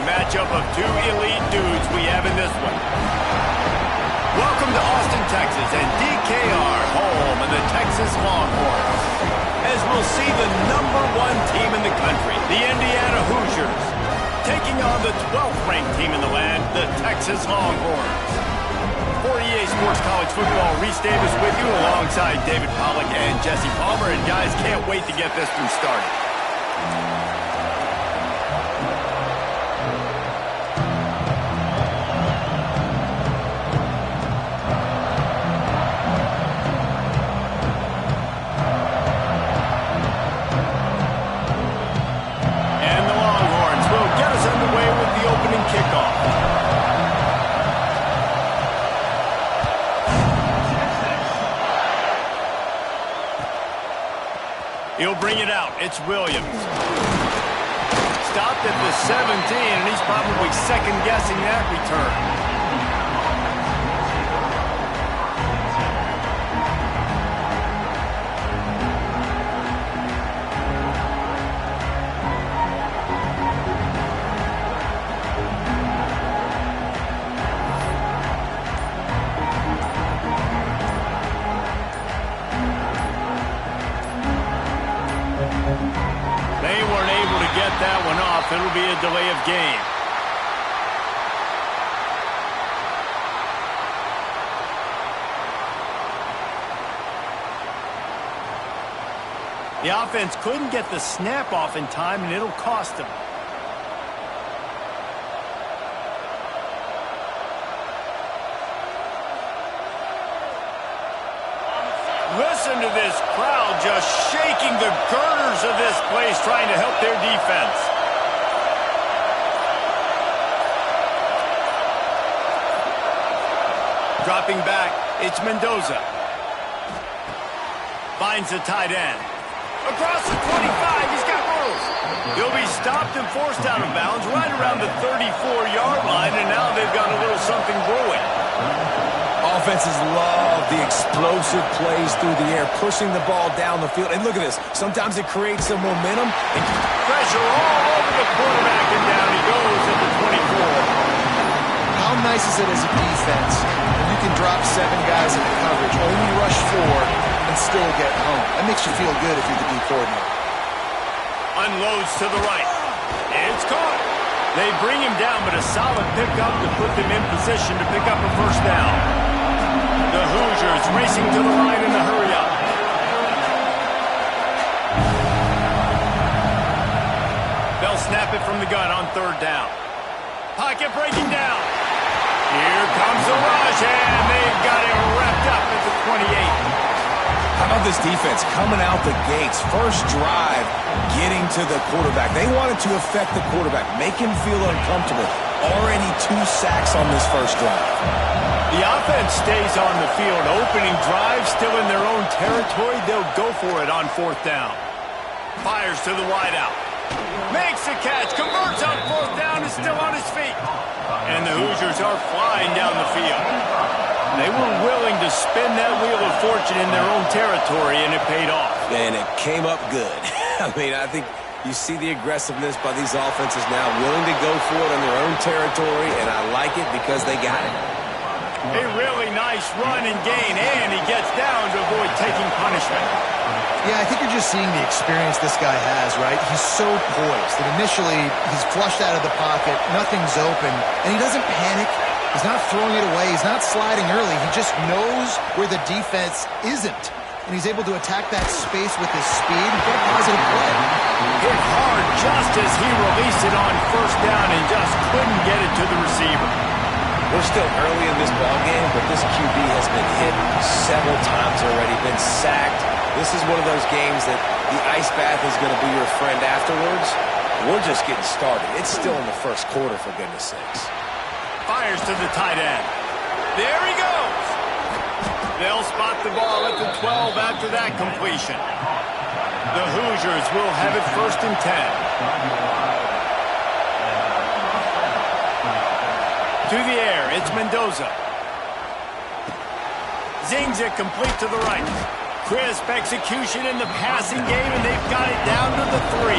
matchup of two elite dudes we have in this one. Welcome to Austin, Texas, and DKR, home of the Texas Longhorns. As we'll see the #1 team in the country, the Indiana Hoosiers, taking on the 12th ranked team in the land, the Texas Longhorns. For EA Sports College Football, Reese Davis with you alongside David Pollack and Jesse Palmer. And guys, can't wait to get this one started. And the Longhorns will get us underway with the opening kickoff. He'll bring it out. It's Williams. Stopped at the 17, and he's probably second-guessing that return. They weren't able to get that one off. It'll be a delay of game. The offense couldn't get the snap off in time, and it'll cost them. Listen to this crowd just shaking the girders of this place, trying to help their defense. Dropping back, it's Mendoza. Finds the tight end. Across the 25, he's got room. He'll be stopped and forced out of bounds right around the 34-yard line, and now they've got a little something brewing. Offenses love the explosive plays through the air, pushing the ball down the field. And look at this. Sometimes it creates some momentum. And pressure all over the quarterback, and down he goes at the 24. How nice is it as a defense when you can drop 7 guys in the coverage, only rush 4, and still get home? That makes you feel good if you're the D coordinator. Unloads to the right. It's caught. They bring him down, but a solid pickup to put them in position to pick up a first down. The Hoosiers racing to the line in a hurry-up. They'll snap it from the gun on 3rd down. Pocket breaking down. Here comes the rush, and they've got it wrapped up at the 28. how about this defense coming out the gates? First drive, getting to the quarterback. They wanted to affect the quarterback, make him feel uncomfortable. Already 2 sacks on this first drive. The offense stays on the field. Opening drive, still in their own territory. They'll go for it on 4th down. Fires to the wideout. Makes the catch. Converts on 4th down. Is still on his feet. And the Hoosiers are flying down the field. They were willing to spin that wheel of fortune in their own territory, and it paid off. And it came up good. I mean, I think you see the aggressiveness by these offenses now, willing to go for it in their own territory, and I like it because they got it. A really nice run and gain, and he gets down to avoid taking punishment. Yeah, I think you're just seeing the experience this guy has, right? He's so poised that initially he's flushed out of the pocket, nothing's open, and he doesn't panic. He's not throwing it away. He's not sliding early. He just knows where the defense isn't, and he's able to attack that space with his speed and get a positive play. Hit hard just as he released it on 1st down and just couldn't get it to the receiver. We're still early in this ballgame, but this QB has been hit several times already, been sacked. This is one of those games that the ice bath is going to be your friend afterwards. We're just getting started. It's still in the first quarter, for goodness sakes. Fires to the tight end. There he goes. They'll spot the ball at the 12 after that completion. The Hoosiers will have it 1st and 10. To the air, it's Mendoza. Zings it complete to the right. Crisp execution in the passing game, and they've got it down to the 3.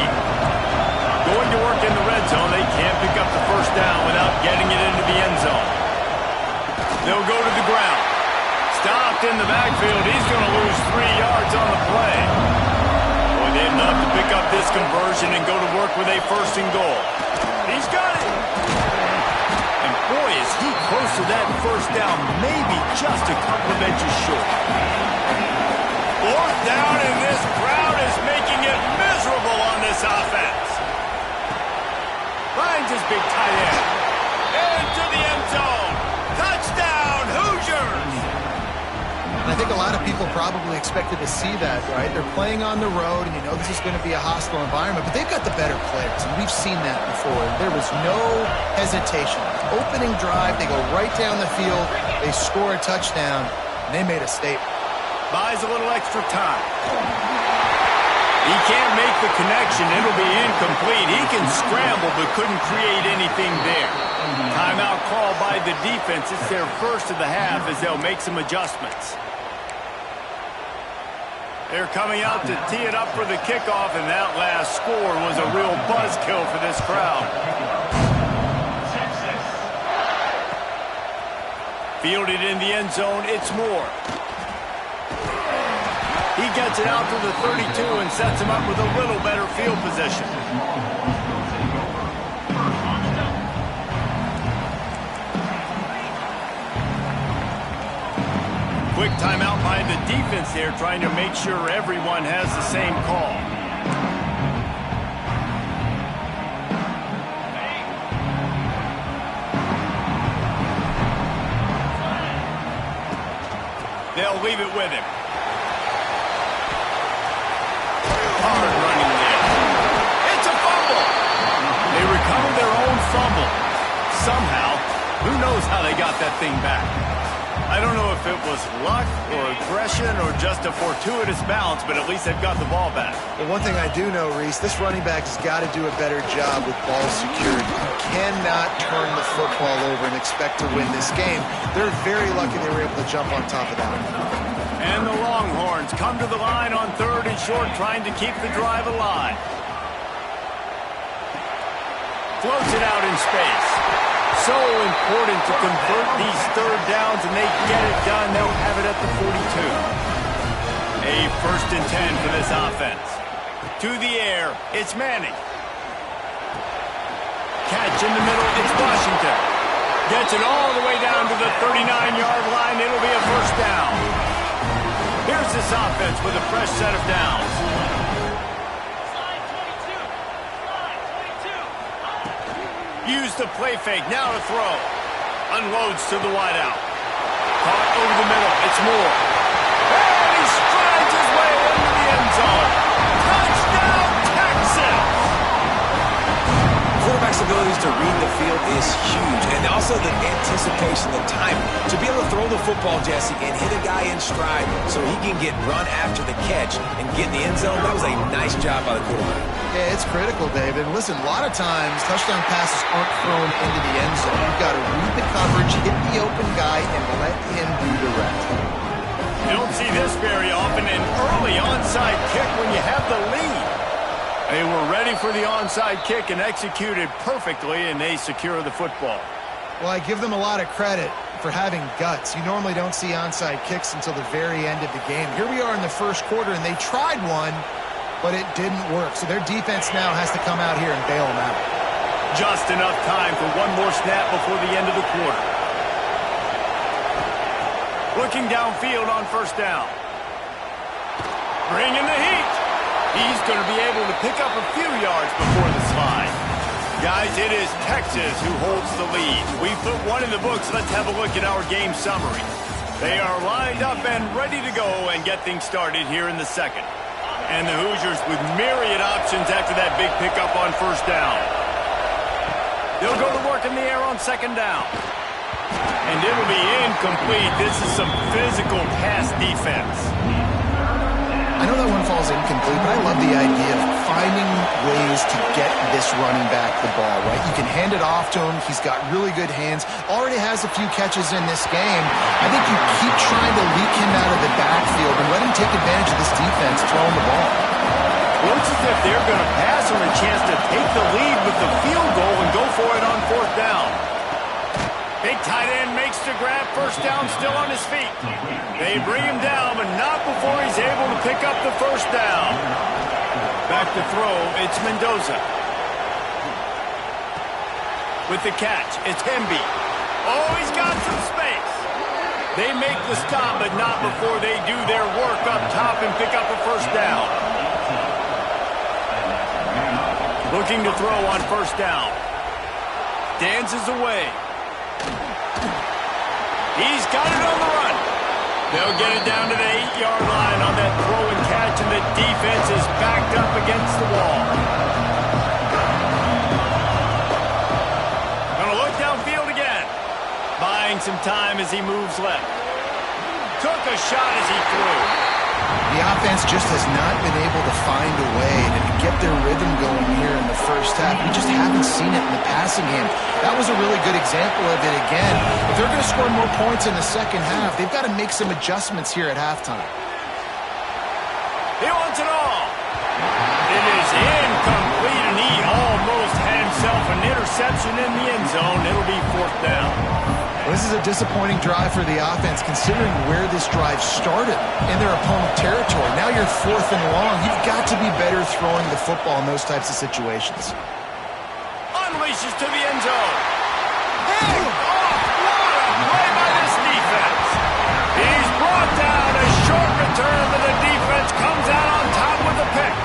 Going to work in the red zone. They can't pick up the 1st down without getting it into the end zone. They'll go to the ground. Stopped in the backfield. He's going to lose 3 yards on the play. Boy, they have enough to pick up this conversion and go to work with a 1st and goal. He's got it. And boy, is he close to that 1st down, maybe just a couple of inches short. 4th down, and this crowd is making it miserable on this offense. Finds his big tight end. Into the end zone. Touchdown, Hoosiers! And I think a lot of people probably expected to see that, right? They're playing on the road, and you know this is going to be a hostile environment, but they've got the better players, and we've seen that before. There was no hesitation. Opening drive, they go right down the field, they score a touchdown, and they made a statement. Buys a little extra time. He can't make the connection. It'll be incomplete. He can scramble, but couldn't create anything there. Timeout call by the defense. It's their 1st of the half as they'll make some adjustments. They're coming out to tee it up for the kickoff, and that last score was a real buzzkill for this crowd. Fielded in the end zone, it's Moore. He gets it out to the 32 and sets him up with a little better field position. Quick timeout by the defense here, trying to make sure everyone has the same call. They'll leave it with him. Hard running there. It's a fumble. They recover their own fumble. Somehow, who knows how they got that thing back. I don't know if it was luck or aggression or just a fortuitous bounce, but at least they've got the ball back. Well, one thing I do know, Reese, this running back has got to do a better job with ball security. You cannot turn the football over and expect to win this game. They're very lucky they were able to jump on top of that. And the Longhorns come to the line on 3rd and short, trying to keep the drive alive. Floats it out in space. So important to convert these 3rd downs, and they get it done. They'll have it at the 42. A 1st and 10 for this offense. To the air, it's Manning. Catch in the middle, it's Washington. Gets it all the way down to the 39-yard line. It'll be a 1st down. Here's this offense with a fresh set of downs. Use the play fake, now to throw. Unloads to the wideout. Caught over the middle, it's Moore. And he strides his way into the end zone. Touchdown, Texas! Quarterback's abilities to read the field is huge, and also the anticipation, the timing. To be able to throw the football, Jesse, and hit a guy in stride so he can get run after the catch and get in the end zone, that was a nice job by the quarterback. Yeah, it's critical, David. Listen, a lot of times touchdown passes aren't thrown into the end zone. You've got to read the coverage, hit the open guy, and let him do the rest. You don't see this very often, an early onside kick when you have the lead. They were ready for the onside kick and executed perfectly, and they secure the football. Well, I give them a lot of credit for having guts. You normally don't see onside kicks until the very end of the game. Here we are in the 1st quarter, and they tried one, but it didn't work. So their defense now has to come out here and bail them out. Just enough time for one more snap before the end of the quarter. Looking downfield on 1st down. Bringing the heat. He's going to be able to pick up a few yards before the slide. Guys, it is Texas who holds the lead. We've put one in the books. Let's have a look at our game summary. They are lined up and ready to go and get things started here in the 2nd. And the Hoosiers with myriad options after that big pickup on 1st down. They'll go to work in the air on 2nd down. And it'll be incomplete. This is some physical pass defense. I know that one falls incomplete, but I love the idea of finding ways to get this running back the ball, right? You can hand it off to him. He's got really good hands. Already has a few catches in this game. I think you keep trying to leak him out of the backfield and let him take advantage of this defense throwing the ball. Looks as if they're going to pass him a chance to take the lead with the field goal and go for it on 4th down. Big tight end makes the grab, first down, still on his feet. They bring him down, but not before he's able to pick up the first down. Back to throw, it's Mendoza. With the catch, it's Hemby. Oh, he's got some space. They make the stop, but not before they do their work up top and pick up a first down. Looking to throw on first down. Dances away. He's got it on the run. They'll get it down to the 8-yard line on that throw and catch, and the defense is backed up against the wall. Gonna look downfield again. Buying some time as he moves left. Took a shot as he threw. The offense just has not been able to find a way to get their rhythm going here in the first half. We just haven't seen it in the passing game. That was a really good example of it again. If they're going to score more points in the second half, they've got to make some adjustments here at halftime. He wants it all. It is incomplete, and he almost had himself an interception in the end zone. It'll be fourth down. Well, this is a disappointing drive for the offense, considering where this drive started in their opponent territory. Now you're fourth and long. You've got to be better throwing the football in those types of situations. Unleashes to the end zone. Hey! Oh, what a play by this defense. He's brought down. A short return, but the defense comes out on top with a pick.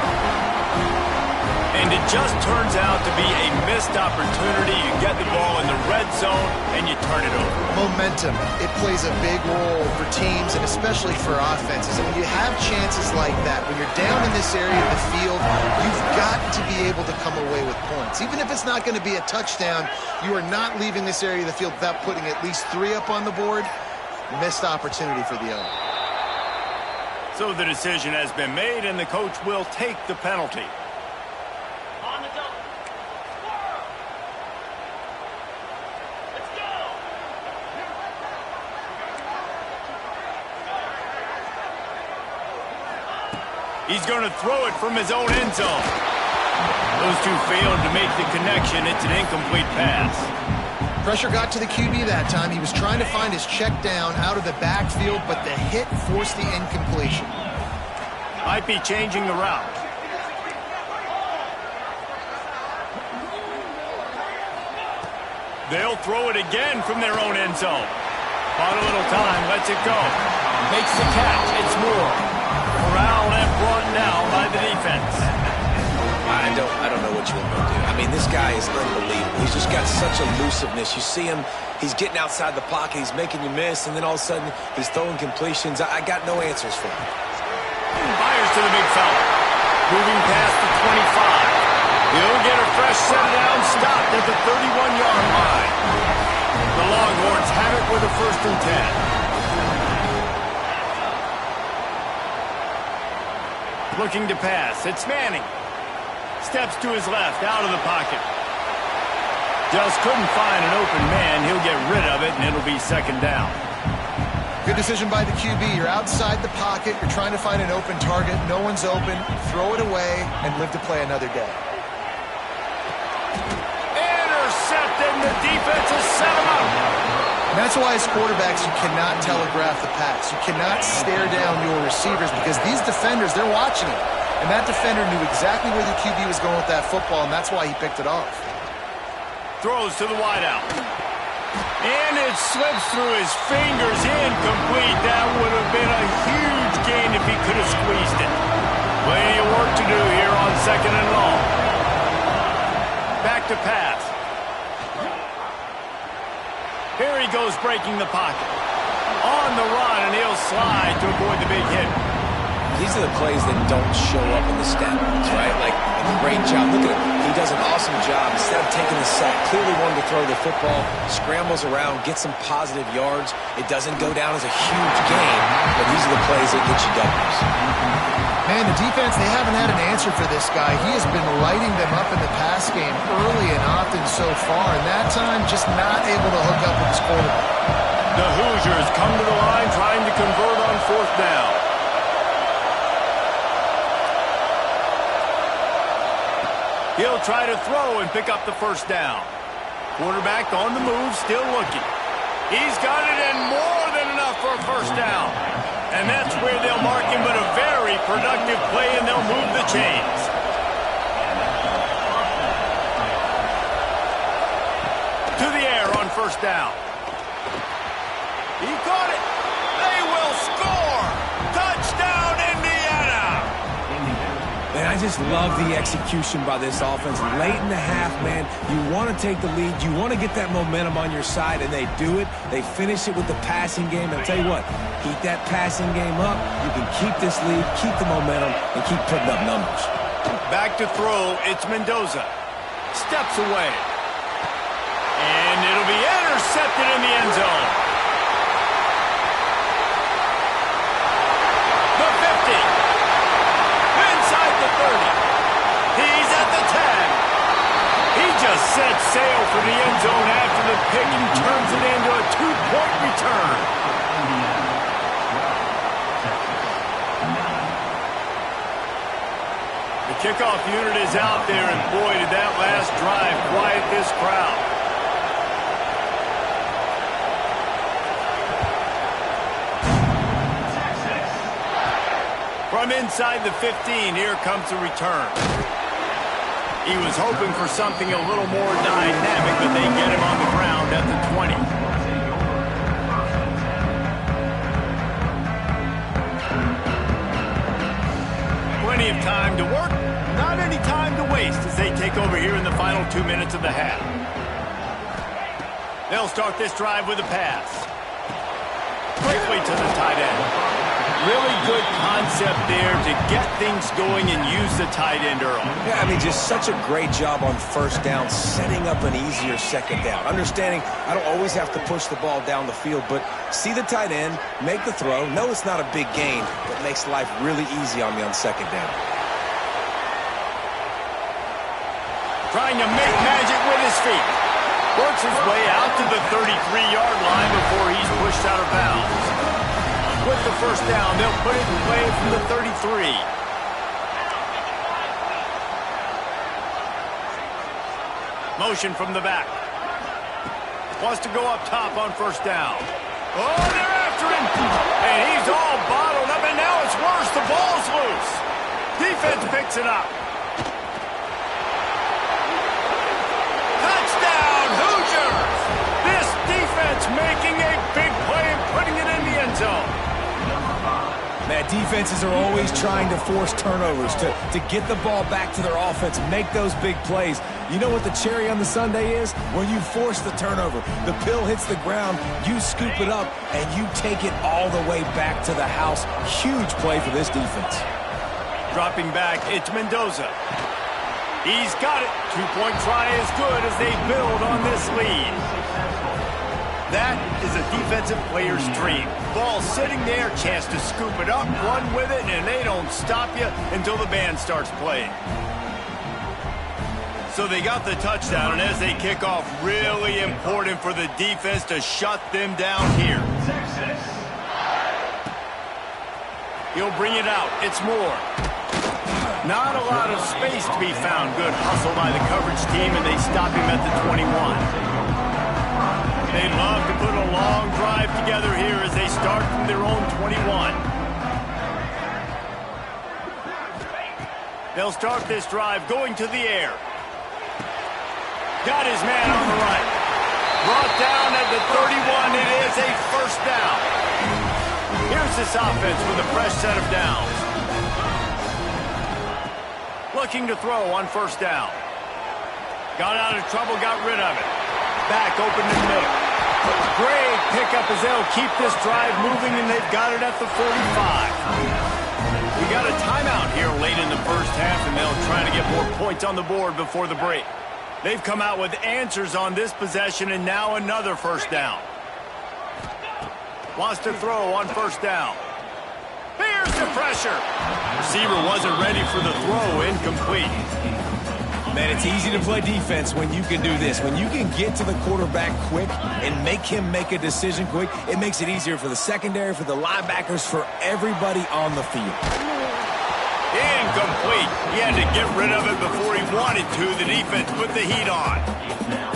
And it just turns out to be a missed opportunity. You get the ball in the red zone, and you turn it over. Momentum, it plays a big role for teams and especially for offenses. And when you have chances like that, when you're down in this area of the field, you've got to be able to come away with points. Even if it's not going to be a touchdown, you are not leaving this area of the field without putting at least 3 up on the board. Missed opportunity for the owner. So the decision has been made, and the coach will take the penalty. He's going to throw it from his own end zone. Those two failed to make the connection. It's an incomplete pass. Pressure got to the QB that time. He was trying to find his check down out of the backfield, but the hit forced the incompletion. Might be changing the route. They'll throw it again from their own end zone. Bought a little time, lets it go. Makes the catch. It's Moore. Corralled and brought down by the defense. I don't know what you want to do. I mean, this guy is unbelievable. He's just got such elusiveness. You see him, he's getting outside the pocket, he's making you miss, and then all of a sudden, he's throwing completions. I got no answers for him. Fires to the big fella. Moving past the 25. He'll get a fresh set down, stopped at the 31-yard line. The Longhorns have it with a 1st and 10. Looking to pass. It's Manning. Steps to his left, out of the pocket. Just couldn't find an open man. He'll get rid of it, and it'll be 2nd down. Good decision by the QB. You're outside the pocket. You're trying to find an open target. No one's open. Throw it away and live to play another day. Intercepted, and the defense has set him up. And that's why as quarterbacks, you cannot telegraph the pass. You cannot stare down your receivers because these defenders, they're watching it. And that defender knew exactly where the QB was going with that football, and that's why he picked it off. Throws to the wideout. And it slips through his fingers, incomplete. That would have been a huge gain if he could have squeezed it. Plenty of work to do here on 2nd and long. Back to pass. Here he goes breaking the pocket. On the run, and he'll slide to avoid the big hit. These are the plays that don't show up in the stat books, right? Like, a great job. Look at him. He does an awesome job. Instead of taking the sack, clearly wanted to throw the football, scrambles around, gets some positive yards. It doesn't go down as a huge gain, but these are the plays that get you W's. Man, the defense, they haven't had an answer for this guy. He has been lighting them up in the pass game early and often so far, and that time just not able to hook up with his quarterback. The Hoosiers come to the line trying to convert on 4th down. He'll try to throw and pick up the 1st down. Quarterback on the move, still looking. He's got it and more than enough for a first down. And that's where they'll mark him, but a very productive play, and they'll move the chains. To the air on first down. He caught it. They will score. Touchdown, Indiana. Man, I just love the execution by this offense. Late in the half, man, you want to take the lead. You want to get that momentum on your side, and they do it. They finish it with the passing game. And I'll tell you what, keep that passing game up. You can keep this lead, keep the momentum, and keep putting up numbers. Back to throw, it's Mendoza. Steps away. And it'll be intercepted in the end zone. The 50. Inside the 30. He's at the 10. He just set sail for the end zone after the pick and turns it into a 2-point return. The kickoff unit is out there, and boy, did that last drive quiet this crowd. From inside the 15, here comes the return. He was hoping for something a little more dynamic, but they get him on the ground at the 20. Plenty of time to work, not any time to waste as they take over here in the final 2 minutes of the half. They'll start this drive with a pass. Quickly to the tight end. Really good concept there to get things going and use the tight end early. Yeah, I mean, just such a great job on first down, setting up an easier second down. Understanding I don't always have to push the ball down the field, but see the tight end, make the throw. No, it's not a big gain, but makes life really easy on me on second down. Trying to make magic with his feet. Works his way out to the 33-yard line before he's pushed out of bounds. With the first down, they'll put it in play from the 33. Motion from the back. Wants to go up top on first down. Oh, they're after him. And he's all bottled up, and now it's worse. The ball's loose. Defense picks it up. Touchdown, Hoosiers! This defense making a big play and putting it in the end zone. Man, defenses are always trying to force turnovers, to get the ball back to their offense, make those big plays. You know what the cherry on the sundae is? When you force the turnover, the pill hits the ground, you scoop it up, and you take it all the way back to the house. Huge play for this defense. Dropping back, it's Mendoza. He's got it. 2-point try is good as they build on this lead. That is a defensive player's dream. Ball sitting there, chance to scoop it up, run with it, and they don't stop you until the band starts playing. So they got the touchdown, and as they kick off, really important for the defense to shut them down here. He'll bring it out. It's Moore. Not a lot of space to be found. Good hustle by the coverage team, and they stop him at the 21. They love to put a long drive together here as they start from their own 21. They'll start this drive going to the air. Got his man on the right. Brought down at the 31. It is a first down. Here's this offense with a fresh set of downs. Looking to throw on first down. Got out of trouble, got rid of it. Back open in the middle. Great pickup as they'll keep this drive moving, and they've got it at the 45. We got a timeout here late in the first half, and they'll try to get more points on the board before the break. They've come out with answers on this possession, and now another first down. Wants to throw on first down. Here's the pressure. Receiver wasn't ready for the throw, incomplete. Man, it's easy to play defense when you can do this. When you can get to the quarterback quick and make him make a decision quick, it makes it easier for the secondary, for the linebackers, for everybody on the field. Incomplete. He had to get rid of it before he wanted to. The defense put the heat on.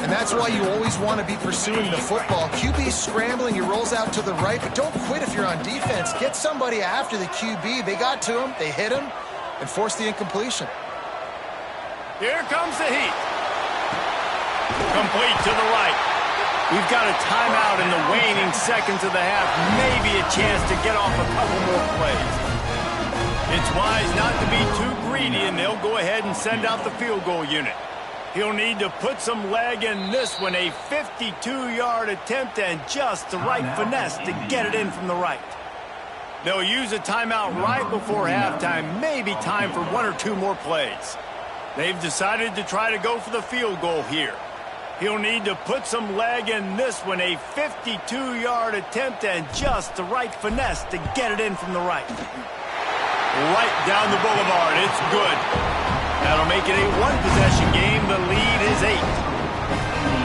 And that's why you always want to be pursuing the football. QB's scrambling, he rolls out to the right, but don't quit if you're on defense. Get somebody after the QB. They got to him, they hit him, and forced the incompletion. Here comes the heat. Complete to the right. We've got a timeout in the waning seconds of the half. Maybe a chance to get off a couple more plays. It's wise not to be too greedy, and they'll go ahead and send out the field goal unit. He'll need to put some leg in this one, a 52-yard attempt and just the right finesse to get it in from the right. They'll use a timeout right before halftime, maybe time for one or two more plays. They've decided to try to go for the field goal here. He'll need to put some leg in this one, a 52-yard attempt and just the right finesse to get it in from the right. Right down the boulevard, it's good. That'll make it a one-possession game. The lead is 8.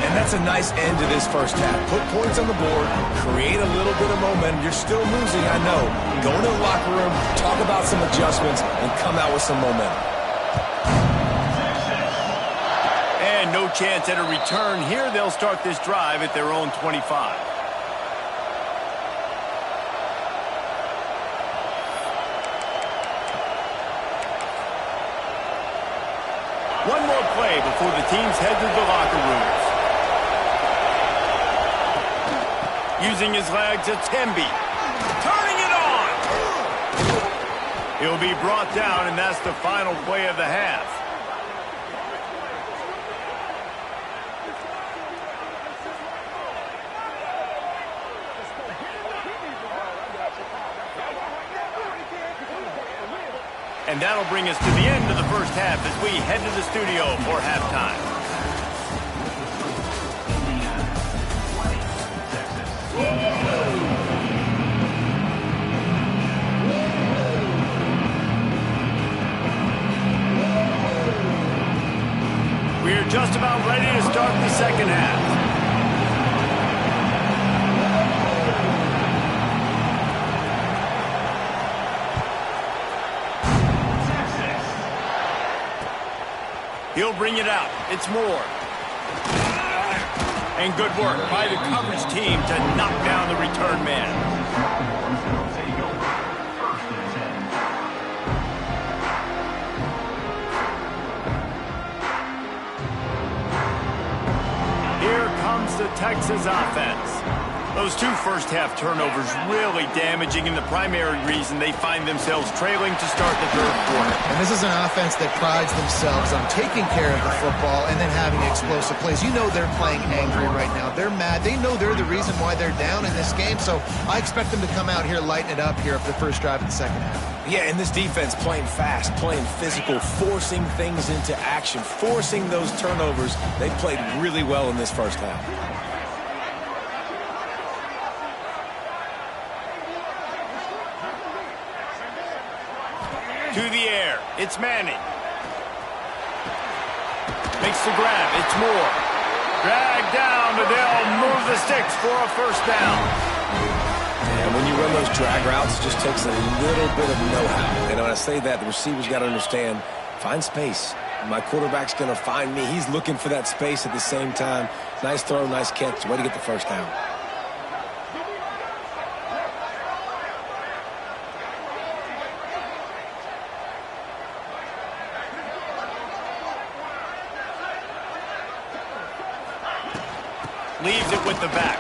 And that's a nice end to this first half. Put points on the board, create a little bit of momentum. You're still losing, I know. Go into the locker room, talk about some adjustments, and come out with some momentum. And no chance at a return here. They'll start this drive at their own 25. One more play before the teams head to the locker rooms. Using his legs, it's Hemby. Turning it on! He'll be brought down, and that's the final play of the half. And that'll bring us to the end of the first half as we head to the studio for halftime. We're just about ready to start the second half. He'll bring it out. It's Moore. And good work by the coverage team to knock down the return man. Here comes the Texas offense. Those two first-half turnovers really damaging, and the primary reason they find themselves trailing to start the third quarter. And this is an offense that prides themselves on taking care of the football and then having explosive plays. You know they're playing angry right now. They're mad. They know they're the reason why they're down in this game, so I expect them to come out here, lighten it up here for the first drive of the second half. Yeah, and this defense playing fast, playing physical, forcing things into action, forcing those turnovers. They played really well in this first half. To the air, it's Manning. Makes the grab, it's Moore. Dragged down, but they'll move the sticks for a first down. And when you run those drag routes, it just takes a little bit of know-how. And when I say that, the receiver's got to understand, find space. My quarterback's going to find me. He's looking for that space at the same time. Nice throw, nice catch. Way to get the first down. Leaves it with the back.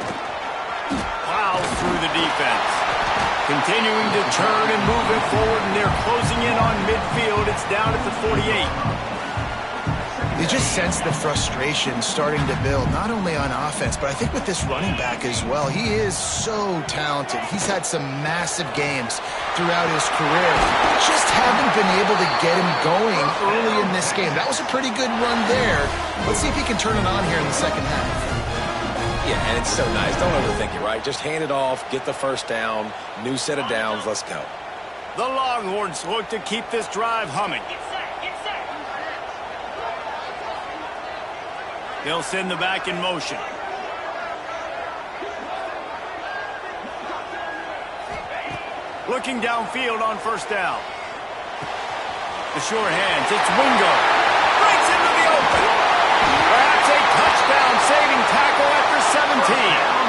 Plows through the defense. Continuing to turn and move it forward, and they're closing in on midfield. It's down at the 48. You just sense the frustration starting to build, not only on offense, but I think with this running back as well. He is so talented. He's had some massive games throughout his career. Just haven't been able to get him going early in this game. That was a pretty good run there. Let's see if he can turn it on here in the second half. Yeah, and it's so nice. Don't overthink it, right? Just hand it off, get the first down, new set of downs, let's go. The Longhorns look to keep this drive humming. They'll send the back in motion. Looking downfield on first down. The short hands, it's Wingo. Breaks into the open. Perhaps a touchdown. down, saving tackle after 17.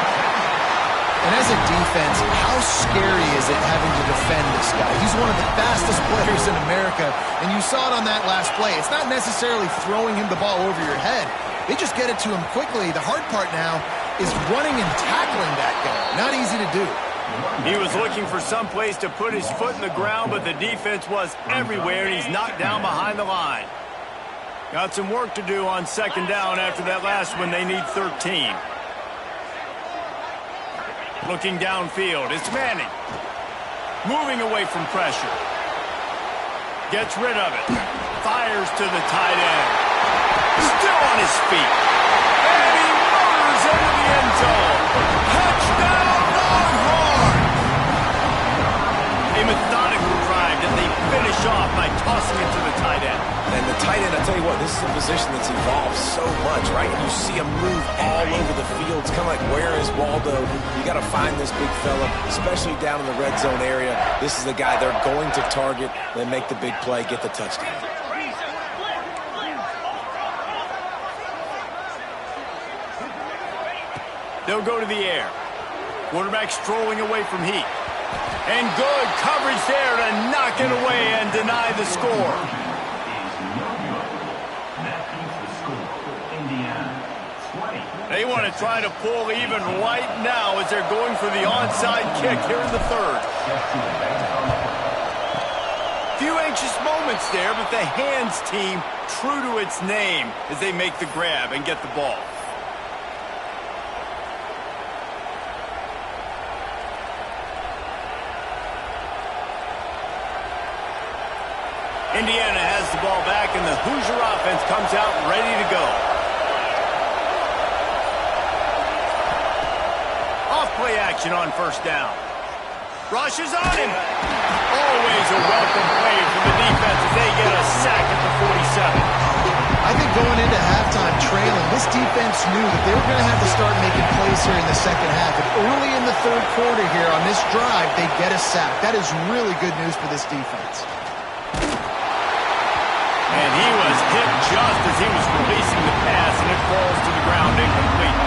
And as a defense, how scary is it having to defend this guy? He's one of the fastest players in America, and you saw it on that last play. It's not necessarily throwing him the ball over your head. They just get it to him quickly. The hard part now is running and tackling that guy. Not easy to do. He was looking for some place to put his foot in the ground, but the defense was everywhere, and he's knocked down behind the line. Got some work to do on second down after that last one. They need 13. Looking downfield, it's Manning. Moving away from pressure. Gets rid of it. Fires to the tight end. Still on his feet. And he motors into the end zone. Touchdown, Longhorn! A methodical drive that they finish off by tossing it to the tight end. And the tight end, I tell you what, this is a position that's evolved so much, right? You see him move all over the field. It's kind of like, where is Waldo? You got to find this big fella, especially down in the red zone area. This is the guy they're going to target, then make the big play, get the touchdown. They'll go to the air. Quarterback strolling away from heat. And good coverage there to knock it away and deny the score. They want to try to pull even right now as they're going for the onside kick here in the third. Few anxious moments there, but the hands team true to its name as they make the grab and get the ball. Indiana has the ball back, and the Hoosier offense comes out ready to go. Off-play action on first down. Rushes on him. Always a welcome play from the defense as they get a sack at the 47. I think going into halftime trailing, this defense knew that they were going to have to start making plays here in the second half. And early in the third quarter here on this drive, they get a sack. That is really good news for this defense. And he was hit just as he was releasing the pass, and it falls to the ground incomplete.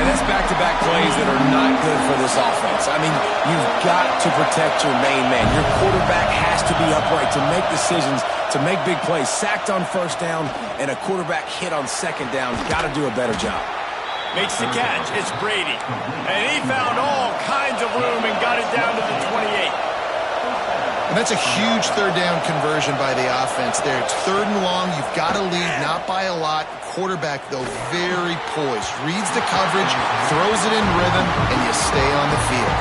And that's back-to-back plays that are not good for this offense. I mean, you've got to protect your main man. Your quarterback has to be upright to make decisions, to make big plays. Sacked on first down and a quarterback hit on second down. Got to do a better job. Makes the catch. It's Brady. And he found all kinds of room and got it down to the 28. And that's a huge third down conversion by the offense there. It's third and long. You've got to lead, not by a lot. Quarterback, though, very poised. Reads the coverage, throws it in rhythm, and you stay on the field.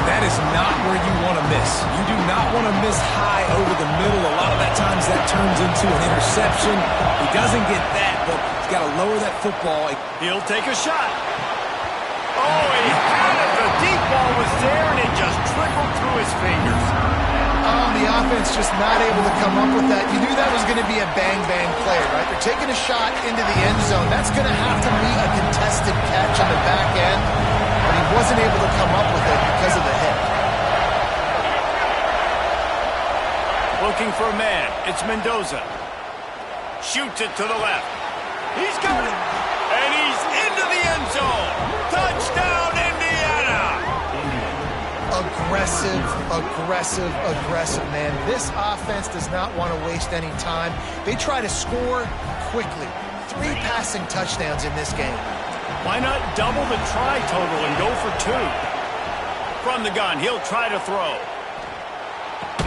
And that is not where you want to miss. You do not want to miss high over the middle. A lot of that times that turns into an interception. He doesn't get that, but he's got to lower that football. He'll take a shot. Oh, he had it. The deep ball was there, and it just trickled through his fingers. Oh, the offense just not able to come up with that. You knew that was going to be a bang-bang play, right? You're taking a shot into the end zone. That's going to have to be a contested catch on the back end, but he wasn't able to come up with it because of the hit. Looking for a man. It's Mendoza. Shoots it to the left. He's got it. And he's into the end zone. Touchdown, Indiana! Aggressive, aggressive, aggressive, man. This offense does not want to waste any time. They try to score quickly. 3 passing touchdowns in this game. Why not double the try total and go for 2? From the gun, he'll try to throw.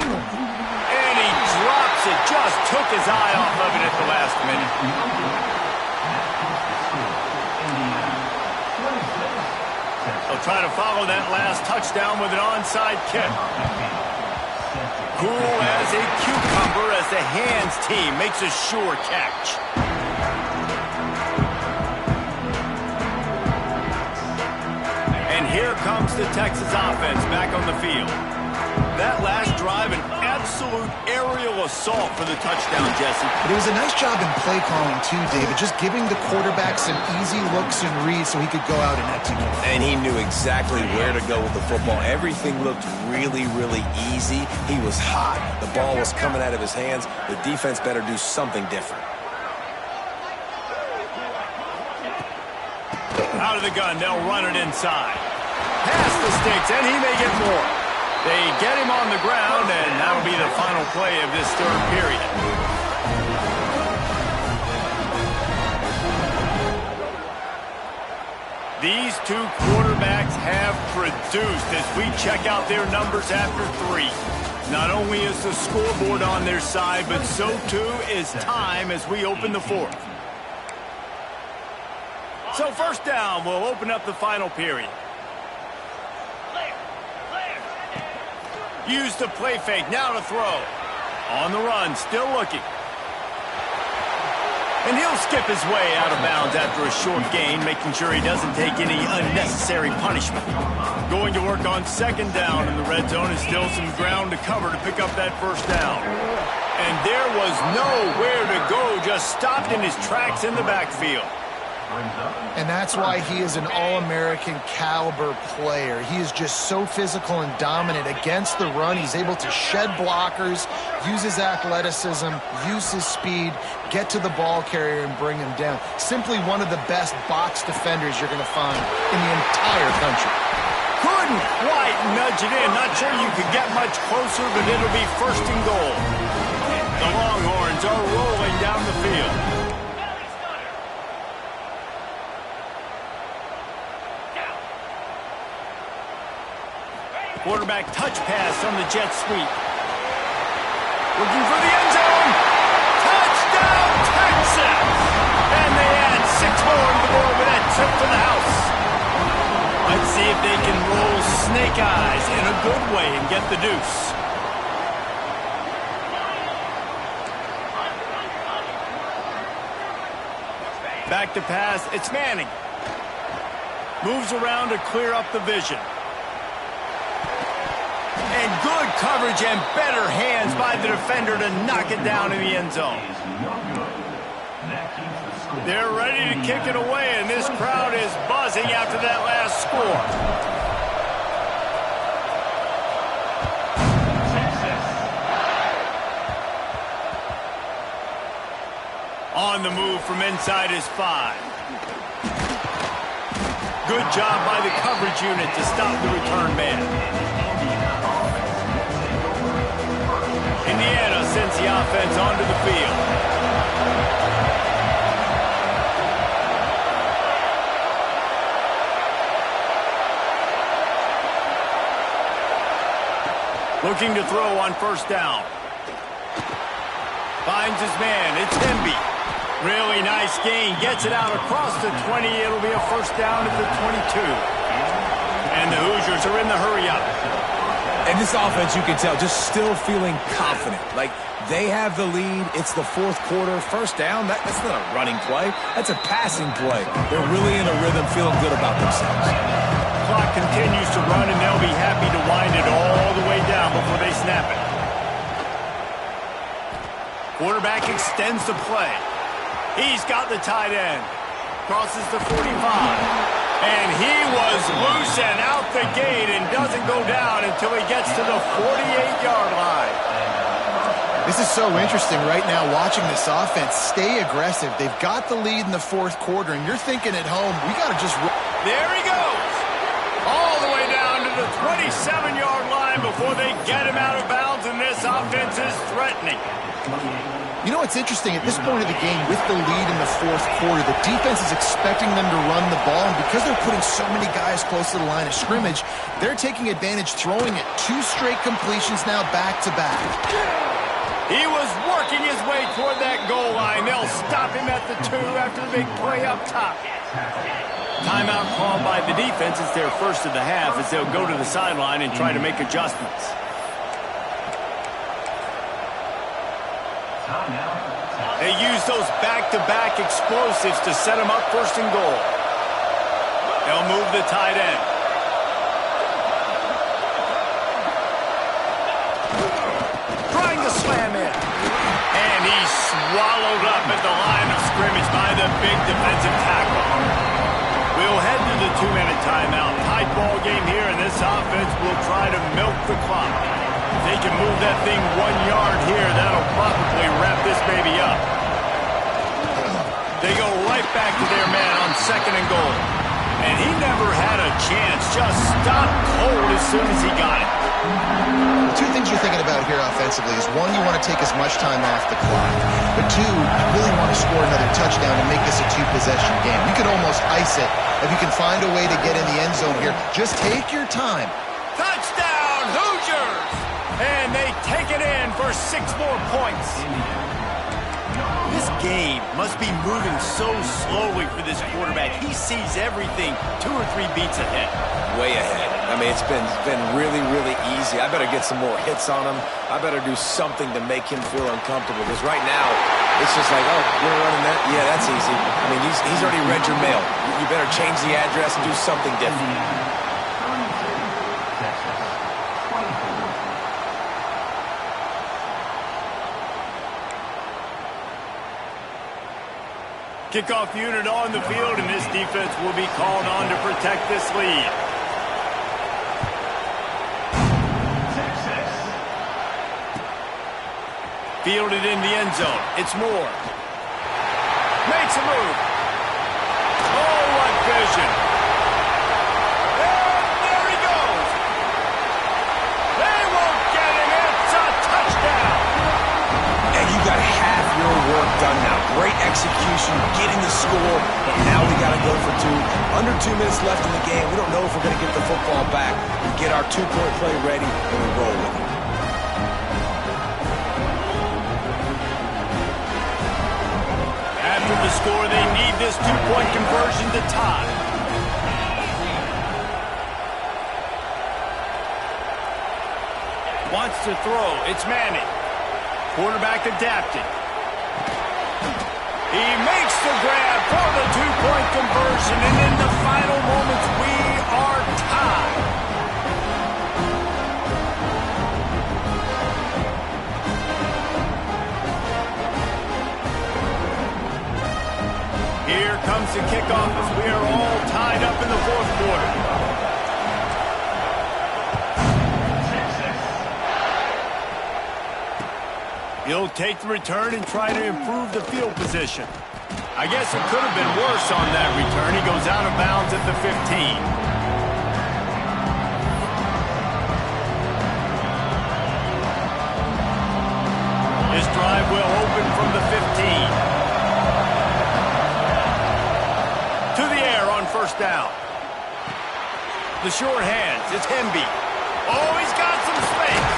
And he drops it. Just took his eye off of it at the last minute. They'll try to follow that last touchdown with an onside kick. Cool as a cucumber as the hands team makes a sure catch. And here comes the Texas offense back on the field. That last drive, an absolute aerial assault for the touchdown, Jesse. But it was a nice job in play calling, too, David. Just giving the quarterback some easy looks and reads so he could go out and execute. And he knew exactly where to go with the football. Everything looked really, really easy. He was hot. The ball was coming out of his hands. The defense better do something different. Out of the gun, they'll run it inside. Past the sticks, and he may get more. They get him on the ground, and that'll be the final play of this third period. These two quarterbacks have produced as we check out their numbers after 3. Not only is the scoreboard on their side, but so too is time as we open the fourth. So first down, we'll open up the final period. Use the play fake, now to throw. On the run, still looking. And he'll skip his way out of bounds after a short gain, making sure he doesn't take any unnecessary punishment. Going to work on second down in the red zone is still some ground to cover to pick up that first down. And there was nowhere to go, just stopped in his tracks in the backfield. And that's why he is an All-American caliber player. He is just so physical and dominant against the run. He's able to shed blockers, use his athleticism, use his speed, get to the ball carrier and bring him down. Simply one of the best box defenders you're going to find in the entire country. Couldn't quite nudge it in. Not sure you could get much closer, but it'll be first and goal. The Longhorns are rolling down the field. Quarterback touch pass on the jet sweep. Looking for the end zone. Touchdown, Texas! And they add 6 more to the board with that trip to the house. Let's see if they can roll snake eyes in a good way and get the deuce. Back to pass, it's Manning. Moves around to clear up the vision. And good coverage and better hands by the defender to knock it down in the end zone. They're ready to kick it away, and this crowd is buzzing after that last score. On the move from inside his 5. Good job by the coverage unit to stop the return man. Indiana sends the offense onto the field. Looking to throw on first down. Finds his man. It's Hemby. Really nice gain. Gets it out across the 20. It'll be a first down at the 22. And the Hoosiers are in the hurry-up. And this offense, you can tell, just still feeling confident. Like, they have the lead. It's the fourth quarter. First down, that's not a running play. That's a passing play. They're really in a rhythm, feeling good about themselves. Clock continues to run, and they'll be happy to wind it all the way down before they snap it. Quarterback extends the play. He's got the tight end. Crosses the 45. And he was loose and out the gate and doesn't go down until he gets to the 48-yard line. This is so interesting right now watching this offense stay aggressive. They've got the lead in the fourth quarter, and you're thinking at home, we got to just... There he goes. All the way down to the 27-yard line before they get him out of bounds, and this offense is threatening. You know what's interesting? At this point of the game, with the lead in the fourth quarter, the defense is expecting them to run the ball, and because they're putting so many guys close to the line of scrimmage, they're taking advantage, throwing it 2 straight completions now back-to-back. He was working his way toward that goal line. They'll stop him at the 2 after the big play up top. Timeout called by the defense. It's their first of the half as they'll go to the sideline and try to make adjustments. They use those back-to-back explosives to set them up first and goal. They'll move the tight end. Trying to slam in. And he's swallowed up at the line of scrimmage by the big defensive tackle. We'll head to the 2-minute timeout. Tight ball game here, and this offense will try to milk the clock. If they can move that thing 1 yard here, that'll probably wrap this baby up. They go right back to their man on second and goal. And he never had a chance. Just stopped cold as soon as he got it. The two things you're thinking about here offensively is, one, you want to take as much time off the clock. But two, you really want to score another touchdown and make this a two-possession game. You could almost ice it if you can find a way to get in the end zone here. Just take your time. Touchdown, Hoosiers! And they take it in for 6 more points. This game must be moving so slowly for this quarterback. He sees everything 2 or 3 beats ahead. Way ahead. I mean, it's been really, really easy. I better get some more hits on him. I better do something to make him feel uncomfortable. Because right now, it's just like, oh, you're running that? Yeah, that's easy. I mean, he's already read your mail. You better change the address and do something different. Kickoff unit on the field, and this defense will be called on to protect this lead. Fielded in the end zone. It's Moore. Makes a move. Oh, what vision. And there he goes. They won't get him. It's a touchdown. And you got half your work done now. Great execution, getting the score, but now we got to go for 2. Under 2 minutes left in the game. We don't know if we're going to get the football back. We get our 2-point play ready, and we roll with it. After the score, they need this 2-point conversion to tie. Wants to throw. It's Manning. Quarterback adapted. He makes the grab for the 2-point conversion, and in the final moments, we are tied. Here comes the kickoff as we are all tied up in the 4th quarter. He'll take the return and try to improve the field position. I guess it could have been worse on that return. He goes out of bounds at the 15. This drive will open from the 15. To the air on 1st down. The short hands. It's Hemby. Oh, he's got some space.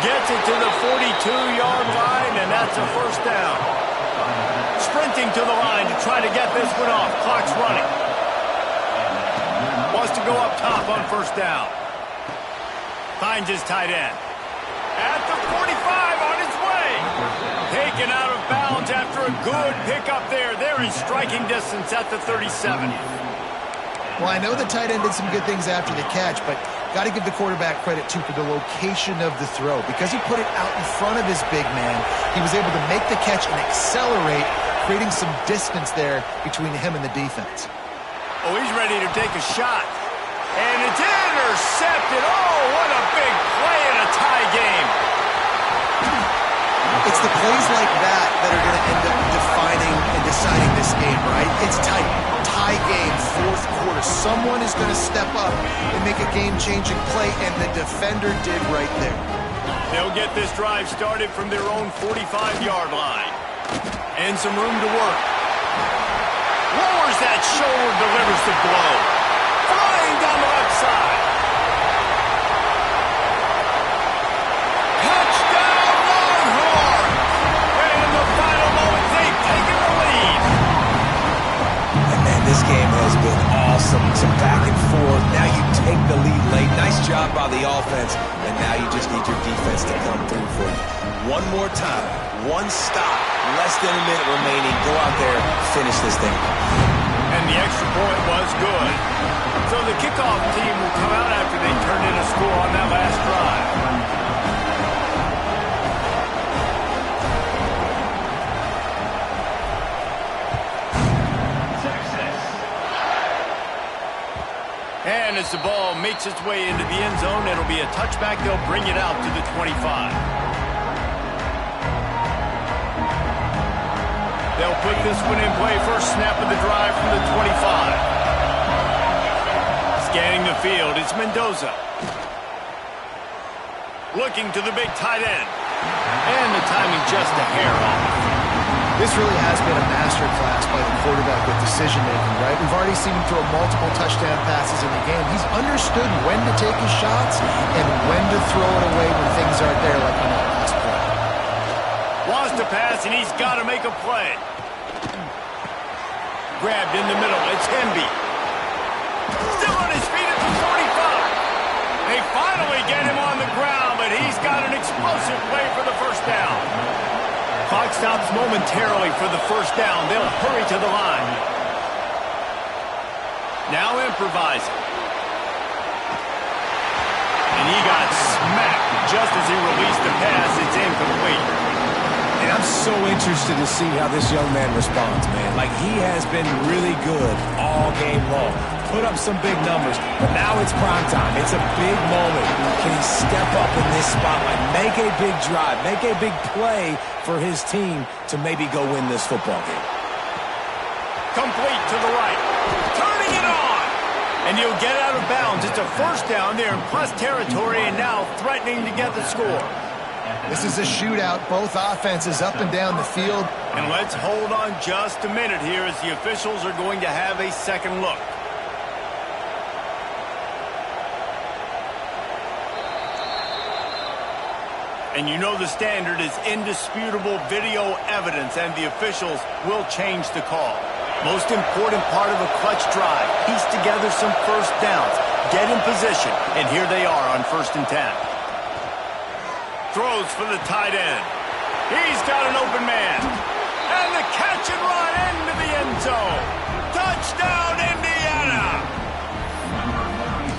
Gets it to the 42-yard line, and that's a 1st down. Sprinting to the line to try to get this one off. Clock's running. Wants to go up top on 1st down. Finds his tight end. At the 45, on his way. Taken out of bounds after a good pickup there. They're in striking distance at the 37. Well, I know the tight end did some good things after the catch, but got to give the quarterback credit, too, for the location of the throw. Because he put it out in front of his big man, he was able to make the catch and accelerate, creating some distance there between him and the defense. Oh, he's ready to take a shot. And it's intercepted. Oh, what a big play in a tie game. It's the plays like that that are going to end up defining and deciding this game, right? It's tight. Tie game, 4th quarter. Someone is going to step up and make a game-changing play, and the defender did right there. They'll get this drive started from their own 45-yard line. And some room to work. Lowers that shoulder, delivers the blow. Flying down the left side. Touchdown, Longhorns! And in the final moments, they've taken the lead. And man, this game has been awesome. Some back and forth. Now you take the lead late. Nice job by the offense. And now you just need your defense to come through for you. One more time. One stop. Less than a minute remaining. Go out there, finish this thing. And the extra point was good. So the kickoff team will come out after they turn in a score on that last drive. And as the ball makes its way into the end zone, it'll be a touchback. They'll bring it out to the 25. They'll put this one in play. First snap of the drive from the 25. the field. It's Mendoza. Looking to the big tight end. And the timing just a hair off. This really has been a masterclass by the quarterback with decision-making, right? We've already seen him throw multiple touchdown passes in the game. He's understood when to take his shots and when to throw it away when things aren't there, like on that last play. Wants to pass, and he's got to make a play. Grabbed in the middle. It's Hemby. Still on his feet at the 45. They finally get him on the ground, but he's got an explosive play for the first down. Clock stops momentarily for the first down. They'll hurry to the line. Now improvising. And he got smacked just as he released the pass. It's incomplete. And I'm so interested to see how this young man responds, man. Like, he has been really good all game long. Put up some big numbers, but now it's prime time. It's a big moment. Can he step up in this spotlight, make a big drive, make a big play for his team to maybe go win this football game? Complete to the right. Turning it on. And he'll get out of bounds. It's a first down there in plus territory and now threatening to get the score. This is a shootout. Both offenses up and down the field. And let's hold on just a minute here as the officials are going to have a second look. And you know the standard is indisputable video evidence, and the officials will change the call. Most important part of a clutch drive, piece together some first downs, get in position, and here they are on 1st and 10. Throws for the tight end. He's got an open man. And the catch and run into the end zone. Touchdown, Indiana!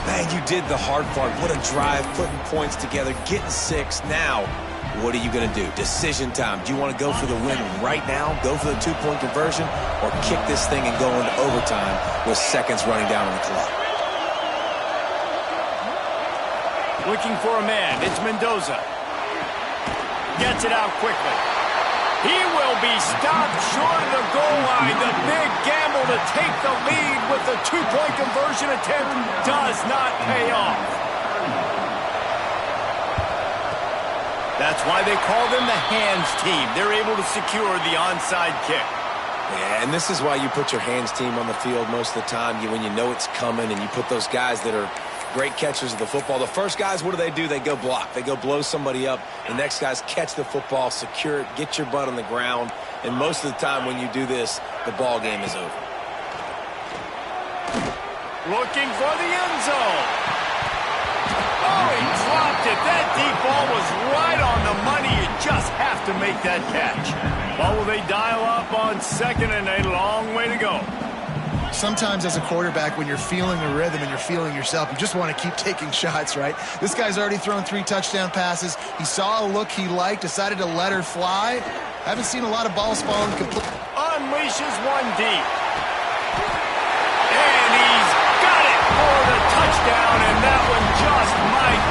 Man, you did the hard part. What a drive, putting points together, getting 6. Now, what are you going to do? Decision time. Do you want to go for the win right now, go for the 2-point conversion, or kick this thing and go into overtime with seconds running down on the clock? Looking for a man. It's Mendoza. Gets it out quickly. He will be stopped short of the goal line. The big gamble to take the lead with the 2-point conversion attempt does not pay off. That's why they call them the hands team. They're able to secure the onside kick. Yeah, and this is why you put your hands team on the field most of the time when you know it's coming, and you put those guys that are great catchers of the football. The first guys, what do? They go block. They go blow somebody up. The next guys catch the football, secure it, get your butt on the ground. And most of the time when you do this, the ball game is over. Looking for the end zone. Oh, he dropped it. That deep ball was right on the money. You just have to make that catch. Well, will they dial up on 2nd and a long way to go? Sometimes as a quarterback, when you're feeling the rhythm and you're feeling yourself, you just want to keep taking shots, right? This guy's already thrown 3 touchdown passes. He saw a look he liked, decided to let her fly. Haven't seen a lot of balls falling complete. Unleashes one deep. And he's got it for the touchdown, and that one just might